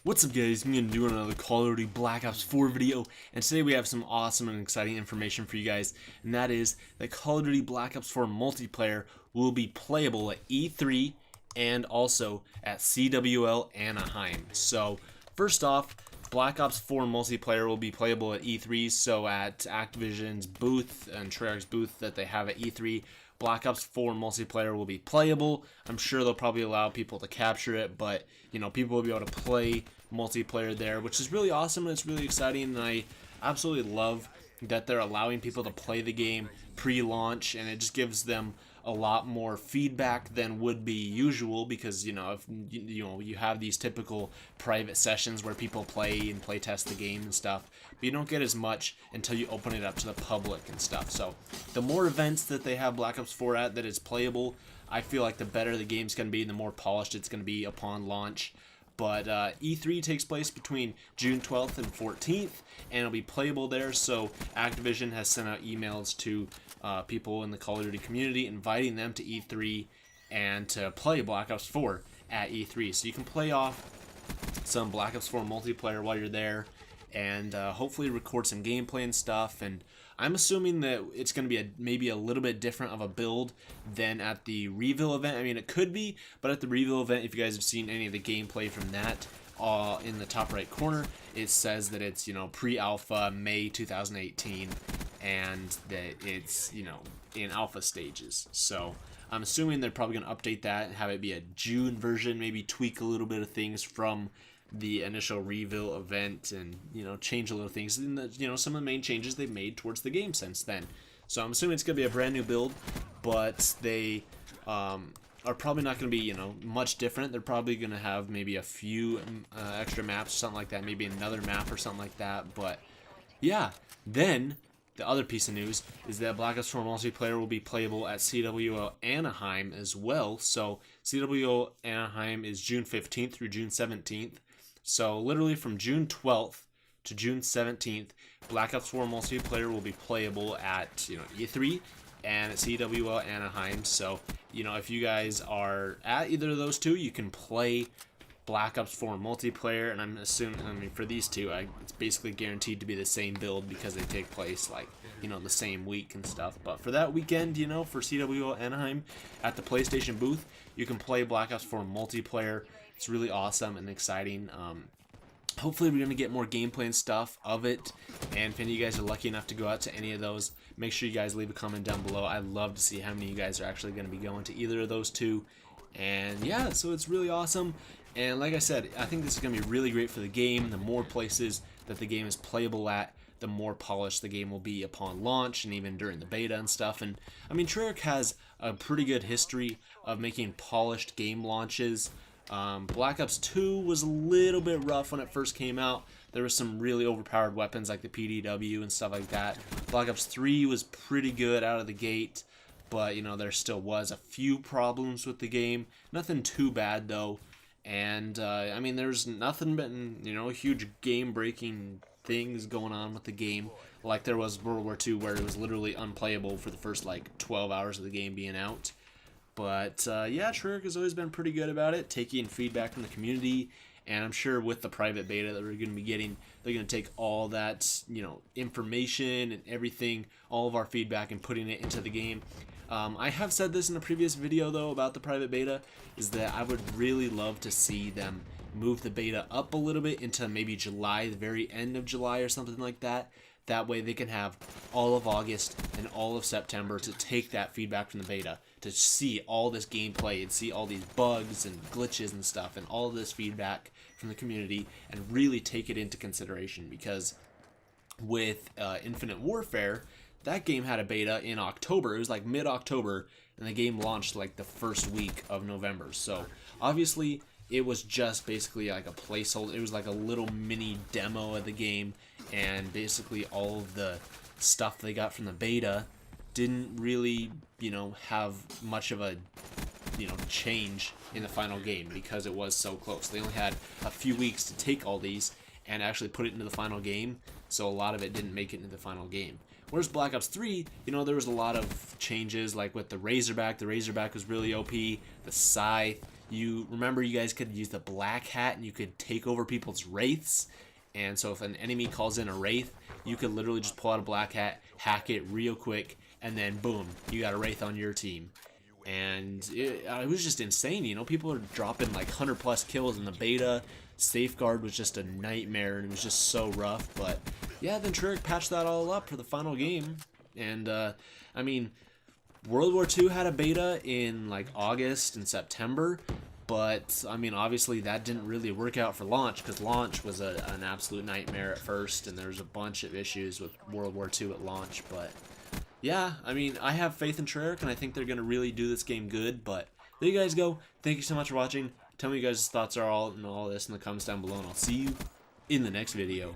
What's up guys, I'm going to do another Call of Duty Black Ops 4 video, and today we have some awesome and exciting information for you guys, and that is that Call of Duty Black Ops 4 multiplayer will be playable at E3 and also at Cwl Anaheim. So first off, Black Ops 4 multiplayer will be playable at E3, so at Activision's booth and Treyarch's booth that they have at E3, Black Ops 4 multiplayer will be playable. I'm sure they'll probably allow people to capture it, but you know, people will be able to play multiplayer there, which is really awesome and it's really exciting, and I absolutely love that they're allowing people to play the game pre-launch, and it just gives them a lot more feedback than would be usual, because you know, if you have these typical private sessions where people play and play test the game and stuff, but you don't get as much until you open it up to the public and stuff. So the more events that they have Black Ops 4 at that is playable, I feel like the better the game's going to be, the more polished it's going to be upon launch. But E3 takes place between June 12th and 14th, and it'll be playable there. So Activision has sent out emails to people in the Call of Duty community inviting them to E3 and to play Black Ops 4 at E3. So you can play off some Black Ops 4 multiplayer while you're there, and hopefully record some gameplay and stuff. And I'm assuming that it's going to be maybe a little bit different of a build than at the reveal event. I mean, it could be, but at the reveal event, if you guys have seen any of the gameplay from that, in the top right corner, it says that it's, you know, pre-alpha May 2018, and that it's, you know, in alpha stages. So I'm assuming they're probably going to update that and have it be a June version, maybe tweak a little bit of things from the initial reveal event, and you know, change a little things in the, you know, some of the main changes they've made towards the game since then. So I'm assuming it's gonna be a brand new build, but they are probably not gonna be, you know, much different. They're probably gonna have maybe a few extra maps or something like that, maybe another map or something like that. But yeah, then the other piece of news is that Black Ops 4 multiplayer will be playable at Cwl Anaheim as well. So Cwl Anaheim is June 15th through June 17th. So literally from June 12th to June 17th, Black Ops 4 multiplayer will be playable at, you know, E3 and at CWL Anaheim. So, you know, if you guys are at either of those two, you can play Black Ops 4 multiplayer, and I'm assuming, I mean, for these two, it's basically guaranteed to be the same build because they take place, like, you know, the same week and stuff. But for that weekend, you know, for CWL Anaheim at the PlayStation booth, you can play Black Ops 4 multiplayer. It's really awesome and exciting. Hopefully we're going to get more gameplay and stuff of it, and if any of you guys are lucky enough to go out to any of those, make sure you guys leave a comment down below. I'd love to see how many of you guys are actually going to be going to either of those two. And yeah, so it's really awesome, and like I said, I think this is going to be really great for the game. The more places that the game is playable at, the more polished the game will be upon launch and even during the beta and stuff. And I mean, Treyarch has a pretty good history of making polished game launches. Black Ops 2 was a little bit rough when it first came out. There was some really overpowered weapons like the PDW and stuff like that. Black Ops 3 was pretty good out of the gate, but you know, there still was a few problems with the game. Nothing too bad though. And I mean, there's nothing but, you know, huge game-breaking things going on with the game, like there was World War II, where it was literally unplayable for the first like 12 hours of the game being out. But yeah, Treyarch has always been pretty good about it, taking feedback from the community, and I'm sure with the private beta that we're going to be getting, they're going to take all that, you know, information and everything, all of our feedback, and putting it into the game. I have said this in a previous video though about the private beta, is that I would really love to see them move the beta up a little bit into maybe July, the very end of July or something like that. That way they can have all of August and all of September to take that feedback from the beta, to see all this gameplay and see all these bugs and glitches and stuff and all of this feedback from the community, and really take it into consideration. Because with Infinite Warfare, that game had a beta in October. It was like mid-October, and the game launched like the first week of November. So obviously it was just basically like a placeholder. It was like a little mini demo of the game, and basically all of the stuff they got from the beta didn't really, you know, have much of a, you know, change in the final game because it was so close. They only had a few weeks to take all these and actually put it into the final game, so a lot of it didn't make it into the final game. Whereas Black Ops 3, you know, there was a lot of changes, like with the Razorback. The Razorback was really OP. The Scythe, You remember, you guys could use the black hat and you could take over people's wraiths. And so if an enemy calls in a wraith, you could literally just pull out a black hat, hack it real quick, and then boom, you got a wraith on your team. And it was just insane, you know, people are dropping like 100+ kills in the beta. Safeguard was just a nightmare, and it was just so rough. But yeah, then Treyarch patched that all up for the final game. And I mean, World War II had a beta in like August and September, but I mean, obviously that didn't really work out for launch, because launch was an absolute nightmare at first, and there was a bunch of issues with World War II at launch. But yeah, I mean, I have faith in Treyarch, and I think they're going to really do this game good. But there you guys go. Thank you so much for watching. Tell me what you guys' thoughts are and all this in the comments down below, and I'll see you in the next video.